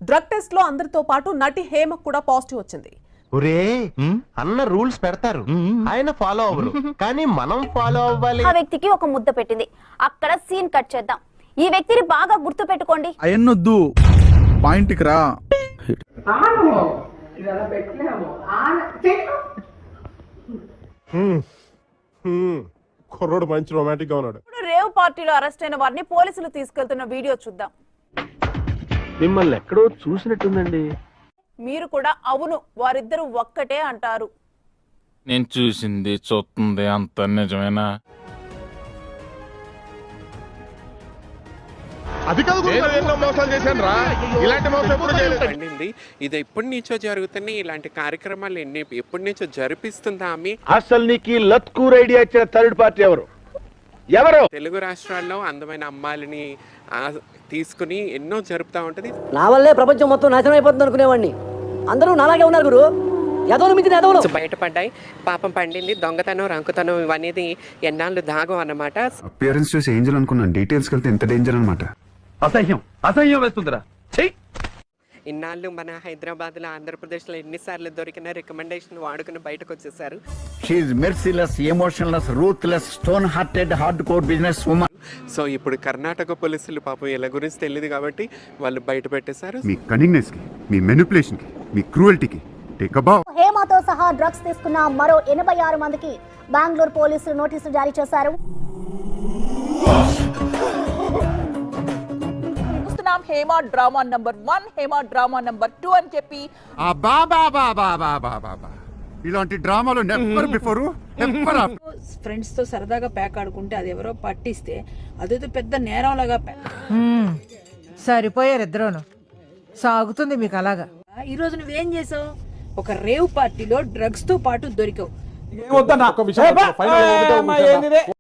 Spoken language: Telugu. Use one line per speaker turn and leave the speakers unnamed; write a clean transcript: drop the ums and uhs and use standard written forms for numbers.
డ్రగ్ టెస్ట్ లో అందరితో పాటు నటి హేమకు కూడా పాజిటివ్ వచ్చింది.
ఒరే అన్న రూల్స్ పెడతారు, ఆయన ఫాలో అవ్వరు, కానీ మనం ఫాలో అవ్వాలి.
ఆ వ్యక్తికి ఒక ముద్ద పెట్టింది. అక్కడ సీన్ కట్ చేద్దాం. ఈ వ్యక్తిని బాగా గుర్తు పెట్టుకోండి.
అయన్నొద్దు, పాయింట్కి రా.
కుర్రోడు మంచి రొమాంటిక్ గా ఉన్నాడు.
ఇప్పుడు రేవ్ పార్టీలో అరెస్ట్ అయిన వారిని పోలీసులు తీసుకెళ్తున్న వీడియో చూద్దాం.
మిమ్మల్ని ఎక్కడో చూసినట్టుందండి.
మీరు కూడా అవును వారిద్దరూ ఒక్కటే అంటారు.
నేను చూసింది చూస్తుంది అంత నిజమేనా?
అది కాదు ఎన్నో మోసాలు చేశాను రా, ఇలాంటి మోసం ఎప్పుడు చేయలేదు.
ఇది ఎప్పటి నుంచో జరుగుతున్నాయి. ఇలాంటి కార్యక్రమాలు ఎప్పటి నుంచో జరిపిస్తుందా ఆమె?
అసలు నీకు లత్కూర్ ఐడియా ఇచ్చిన థర్డ్ పార్టీ ఎవరు?
తెలుగు రాష్ట్రాల్లో అందమైన అమ్మాయిలని తీసుకుని ఎన్నో జరుపుతా ఉంటది.
నా వల్లే ప్రపంచం మొత్తం నాశనం అయిపోతుంది అనుకునేవాడిని. అందరూ నాలాగే ఉన్నారు గురు. ఎదవలు మించిన ఎదవలు
బయటపడ్డాయి. పాపం పండింది. దొంగతనం, రంకుతనం ఇవనేది ఎన్నాళ్ళు దాగం అన్నమాట.
అపియరెన్స్ చూసి ఏంజల్ అనుకున్నాను, డీటెయిల్స్ వెళ్తే ఎంత డేంజర్ అన్నమాట.
అసహ్యం అసహ్యం వేస్తుందిరా.
ఇన్నాళ్ళు మన హైదరాబాద్ లో, ఆంధ్రప్రదేశ్ లో ఎన్నిసార్లు దొరికిన రికమెండేషన్ వాడుకుని బయటకు వచ్చేసారు.
She is merciless, emotionless, ruthless, stone hearted, hard core business woman.
So ఇప్పుడు కర్ణాటక పోలీసులు పాపం ఇలా గురించి తెలియదు కాబట్టి వాళ్ళు బయట పెట్టేశారు.
మీ కన్నింగ్నెస్ కి, మీ మెనిపులేషన్ కి, మీ క్రూయల్టీకి టేక్ అ బౌ.
హేమతో సహా డ్రగ్స్ తీసుకున్న మరో 86 మందికి బెంగళూరు పోలీసులు నోటీసులు జారీ చేశారు.
Hema drama number 1, Hema drama number 2 అని చెప్పి
ఇలాంటి డ్రామాలు never before never after.
Friends తో సరదాగా ప్యాక్ ఆడుకుంటే అది ఎవరో పట్టిస్తే అదేదో పెద్ద నేరంలాగా
సరిపోయారు ఇద్దరును. సాగుతుంది మీకు అలాగా.
ఈ రోజు నువ్వేం చేసావు? ఒక రేవ్ పార్టీలో డ్రగ్స్ తో పాటు దొరికావు.
ఒక విషయం